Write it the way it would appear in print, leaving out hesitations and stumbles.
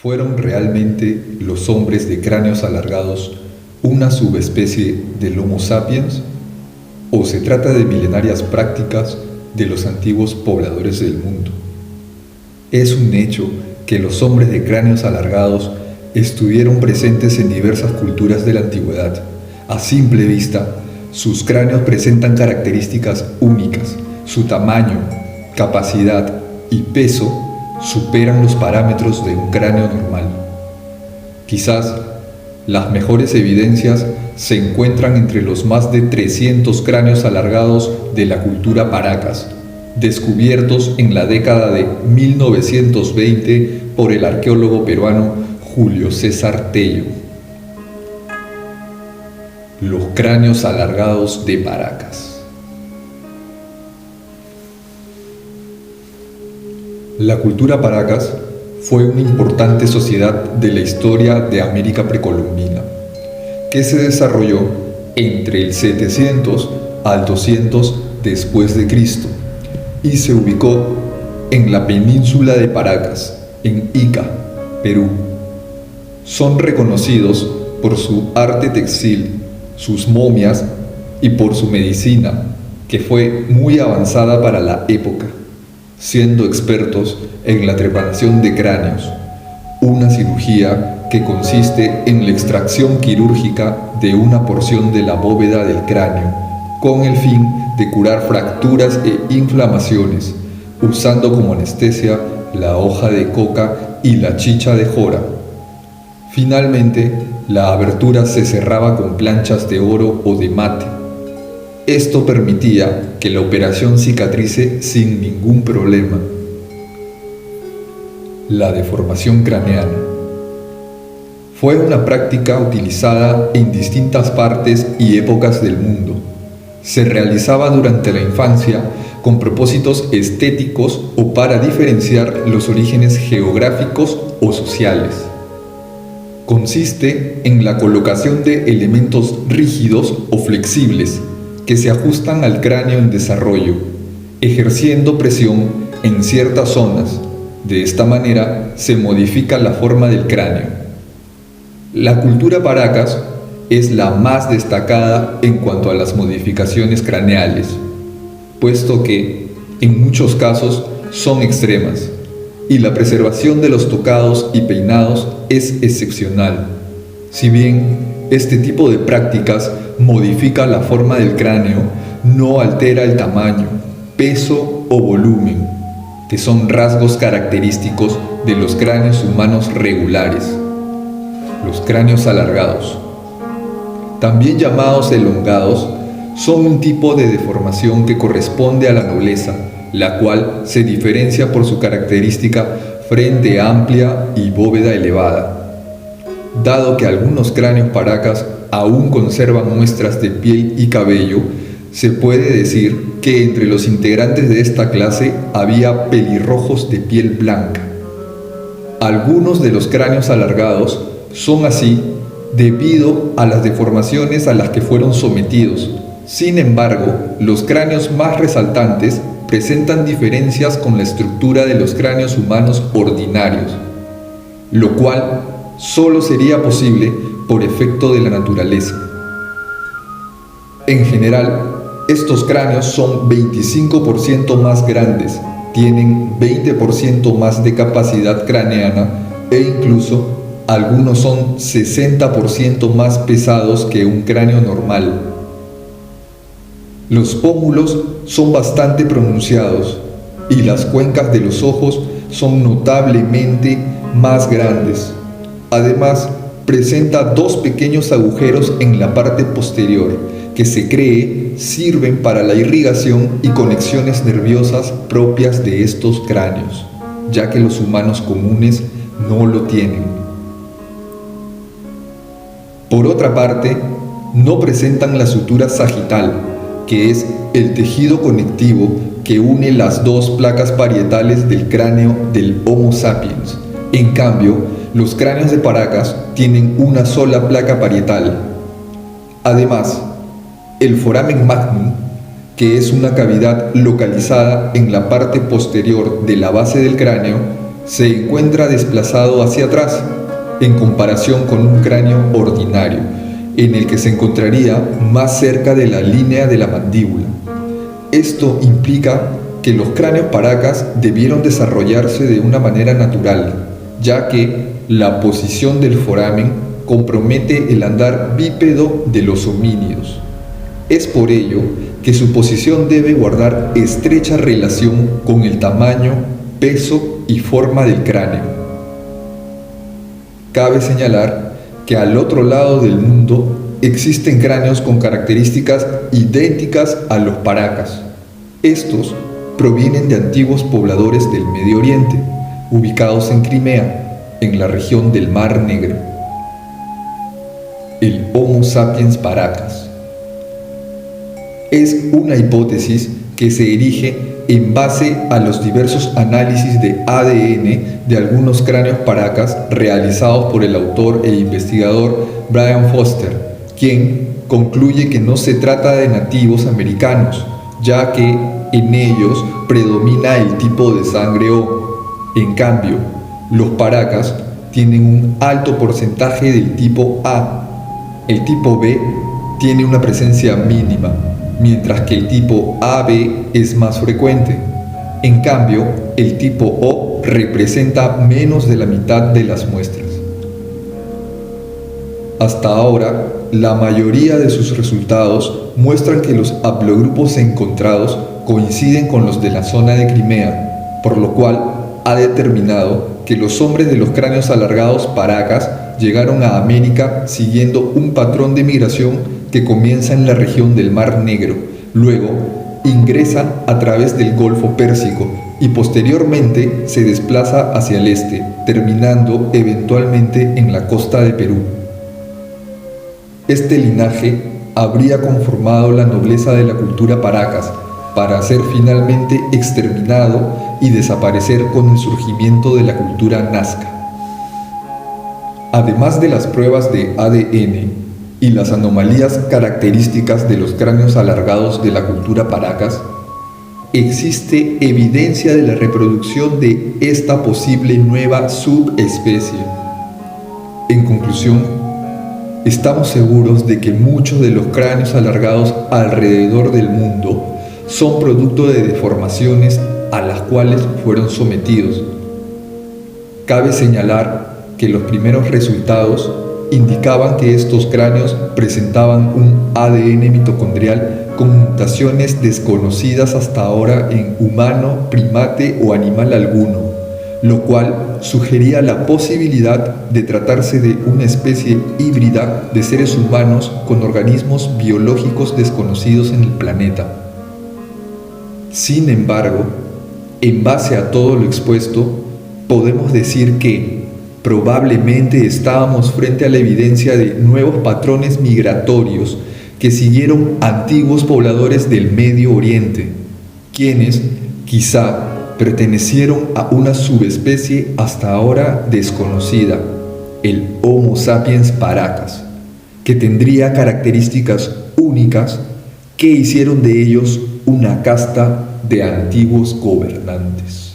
¿Fueron realmente los hombres de cráneos alargados una subespecie del Homo sapiens? ¿O se trata de milenarias prácticas de los antiguos pobladores del mundo? Es un hecho que los hombres de cráneos alargados estuvieron presentes en diversas culturas de la antigüedad. A simple vista, sus cráneos presentan características únicas. Su tamaño, capacidad y peso superan los parámetros de un cráneo normal. Quizás las mejores evidencias se encuentran entre los más de 300 cráneos alargados de la cultura Paracas, descubiertos en la década de 1920 por el arqueólogo peruano Julio César Tello. Los cráneos alargados de Paracas. La cultura Paracas fue una importante sociedad de la historia de América precolombina, que se desarrolló entre el 700 al 200 después de Cristo y se ubicó en la península de Paracas, en Ica, Perú. Son reconocidos por su arte textil, sus momias y por su medicina, que fue muy avanzada para la época, siendo expertos en la trepanación de cráneos, una cirugía que consiste en la extracción quirúrgica de una porción de la bóveda del cráneo, con el fin de curar fracturas e inflamaciones, usando como anestesia la hoja de coca y la chicha de jora. Finalmente, la abertura se cerraba con planchas de oro o de mate. Esto permitía que la operación cicatrice sin ningún problema. La deformación craneana fue una práctica utilizada en distintas partes y épocas del mundo. Se realizaba durante la infancia con propósitos estéticos o para diferenciar los orígenes geográficos o sociales. Consiste en la colocación de elementos rígidos o flexibles que se ajustan al cráneo en desarrollo, ejerciendo presión en ciertas zonas. De esta manera se modifica la forma del cráneo. La cultura Paracas es la más destacada en cuanto a las modificaciones craneales, puesto que, en muchos casos, son extremas, y la preservación de los tocados y peinados es excepcional. Si bien este tipo de prácticas modifica la forma del cráneo, no altera el tamaño, peso o volumen, que son rasgos característicos de los cráneos humanos regulares. Los cráneos alargados, también llamados elongados, son un tipo de deformación que corresponde a la nobleza, la cual se diferencia por su característica frente amplia y bóveda elevada. Dado que algunos cráneos Paracas aún conservan muestras de piel y cabello, se puede decir que entre los integrantes de esta clase había pelirrojos de piel blanca. Algunos de los cráneos alargados son así debido a las deformaciones a las que fueron sometidos. Sin embargo, los cráneos más resaltantes presentan diferencias con la estructura de los cráneos humanos ordinarios, lo cual solo sería posible por efecto de la naturaleza. En general, estos cráneos son 25% más grandes, tienen 20% más de capacidad craneana e incluso algunos son 60% más pesados que un cráneo normal. Los pómulos son bastante pronunciados y las cuencas de los ojos son notablemente más grandes. Además, presenta dos pequeños agujeros en la parte posterior que se cree sirven para la irrigación y conexiones nerviosas propias de estos cráneos, ya que los humanos comunes no lo tienen. Por otra parte, no presentan la sutura sagital, que es el tejido conectivo que une las dos placas parietales del cráneo del Homo sapiens. En cambio, los cráneos de Paracas tienen una sola placa parietal. Además, el foramen magnum, que es una cavidad localizada en la parte posterior de la base del cráneo, se encuentra desplazado hacia atrás en comparación con un cráneo ordinario, en el que se encontraría más cerca de la línea de la mandíbula. Esto implica que los cráneos paracas debieron desarrollarse de una manera natural, ya que la posición del foramen compromete el andar bípedo de los homínidos. Es por ello que su posición debe guardar estrecha relación con el tamaño, peso y forma del cráneo. Cabe señalar que al otro lado del mundo existen cráneos con características idénticas a los paracas. Estos provienen de antiguos pobladores del Medio Oriente, ubicados en Crimea, en la región del Mar Negro. El Homo sapiens paracas es una hipótesis que se erige en base a los diversos análisis de ADN de algunos cráneos paracas realizados por el autor e investigador Brian Foster, quien concluye que no se trata de nativos americanos, ya que en ellos predomina el tipo de sangre O. En cambio, los paracas tienen un alto porcentaje del tipo A. El tipo B tiene una presencia mínima, mientras que el tipo AB es más frecuente. En cambio, el tipo O representa menos de la mitad de las muestras. Hasta ahora, la mayoría de sus resultados muestran que los haplogrupos encontrados coinciden con los de la zona de Crimea, por lo cual ha determinado que los hombres de los cráneos alargados paracas llegaron a América siguiendo un patrón de migración que comienza en la región del Mar Negro, luego ingresa a través del Golfo Pérsico y posteriormente se desplaza hacia el este, terminando eventualmente en la costa de Perú. Este linaje habría conformado la nobleza de la cultura paracas, para ser finalmente exterminado y desaparecer con el surgimiento de la cultura nazca. Además de las pruebas de ADN y las anomalías características de los cráneos alargados de la cultura paracas, existe evidencia de la reproducción de esta posible nueva subespecie. En conclusión, estamos seguros de que muchos de los cráneos alargados alrededor del mundo son producto de deformaciones a las cuales fueron sometidos. Cabe señalar que los primeros resultados indicaban que estos cráneos presentaban un ADN mitocondrial con mutaciones desconocidas hasta ahora en humano, primate o animal alguno, lo cual sugería la posibilidad de tratarse de una especie híbrida de seres humanos con organismos biológicos desconocidos en el planeta. Sin embargo, en base a todo lo expuesto, podemos decir que probablemente estábamos frente a la evidencia de nuevos patrones migratorios que siguieron antiguos pobladores del Medio Oriente, quienes quizá pertenecieron a una subespecie hasta ahora desconocida, el Homo sapiens paracas, que tendría características únicas que hicieron de ellos una casta de antiguos gobernantes.